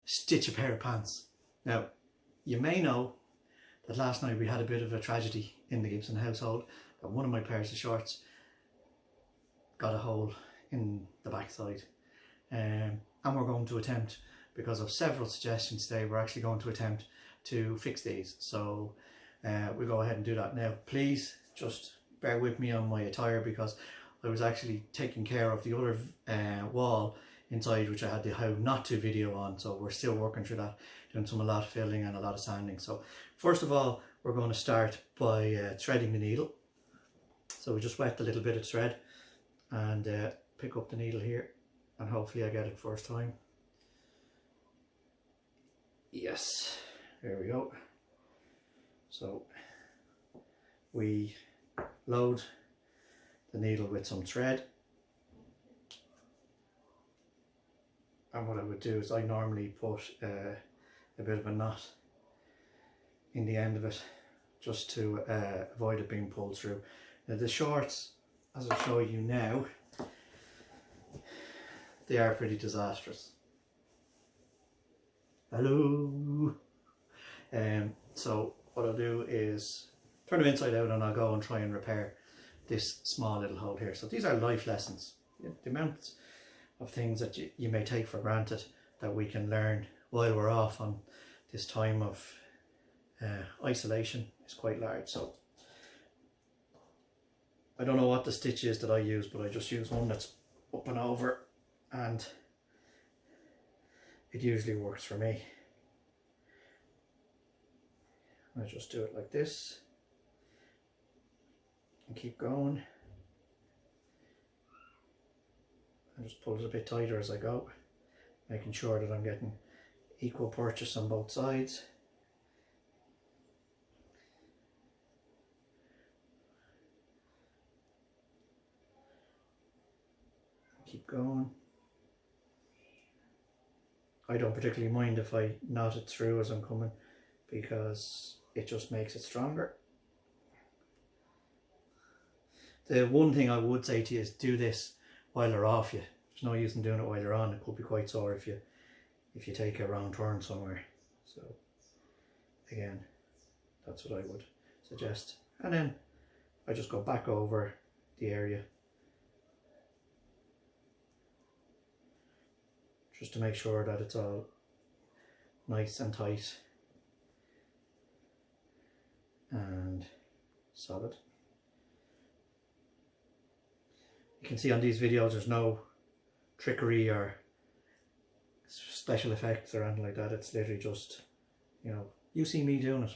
stitch a pair of pants. Now, you may know that last night we had a bit of a tragedy in the Gibson household, that one of my pairs of shorts got a hole in the backside. And we're going to attempt, because of several suggestions today, we're actually going to attempt to fix these. So we'll go ahead and do that now. Please just bear with me on my attire, because I was actually taking care of the other wall inside, which I had the how not to video on, so we're still working through that, doing a lot of filling and a lot of sanding. So first of all, we're going to start by threading the needle. So we just wet a little bit of thread and pick up the needle here, and hopefully I get it first time. Yes, there we go. So we load the needle with some thread, and what I would do is I normally put a bit of a knot in the end of it, just to avoid it being pulled through. Now the shorts, as I'll show you now, they are pretty disastrous. Hello. So what I'll do is turn them inside out, and I'll go and try and repair this small little hole here. So these are life lessons. The amount of things that you may take for granted that we can learn while we're off on this time of isolation is quite large. So I don't know what the stitch is that I use, but I just use one that's up and over, and it usually works for me. I just do it like this and keep going, and just pull it a bit tighter as I go, making sure that I'm getting equal purchase on both sides. Keep going. I don't particularly mind if I knot it through as I'm coming, because it just makes it stronger. The one thing I would say to you is do this while they're off you. There's no use in doing it while you're on. It could be quite sore if you take a wrong turn somewhere. So again, that's what I would suggest. And then I just go back over the area just to make sure that it's all nice and tight and solid. You can see on these videos there's no trickery or special effects or anything like that. It's literally just, you know, you see me doing it.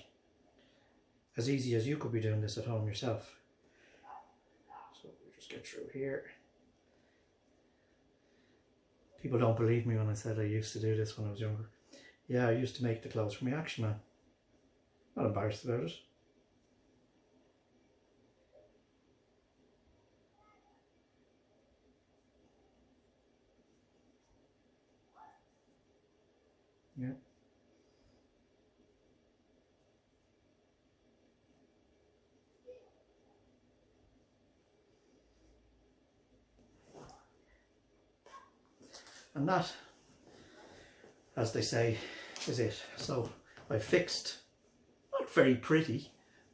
As easy as you could be doing this at home yourself. So we just get through here. People don't believe me when I said I used to do this when I was younger. Yeah, I used to make the clothes for my Action Man. Not embarrassed about it. Yeah. And that, as they say, is it. So I fixed, not very pretty,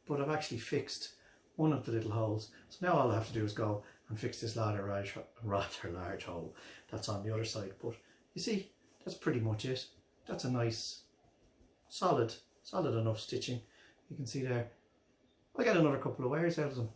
but I've actually fixed one of the little holes. So now all I have to do is go and fix this rather large hole that's on the other side. But you see, that's pretty much it. That's a nice, solid enough stitching. You can see there. I'll get another couple of wires out of them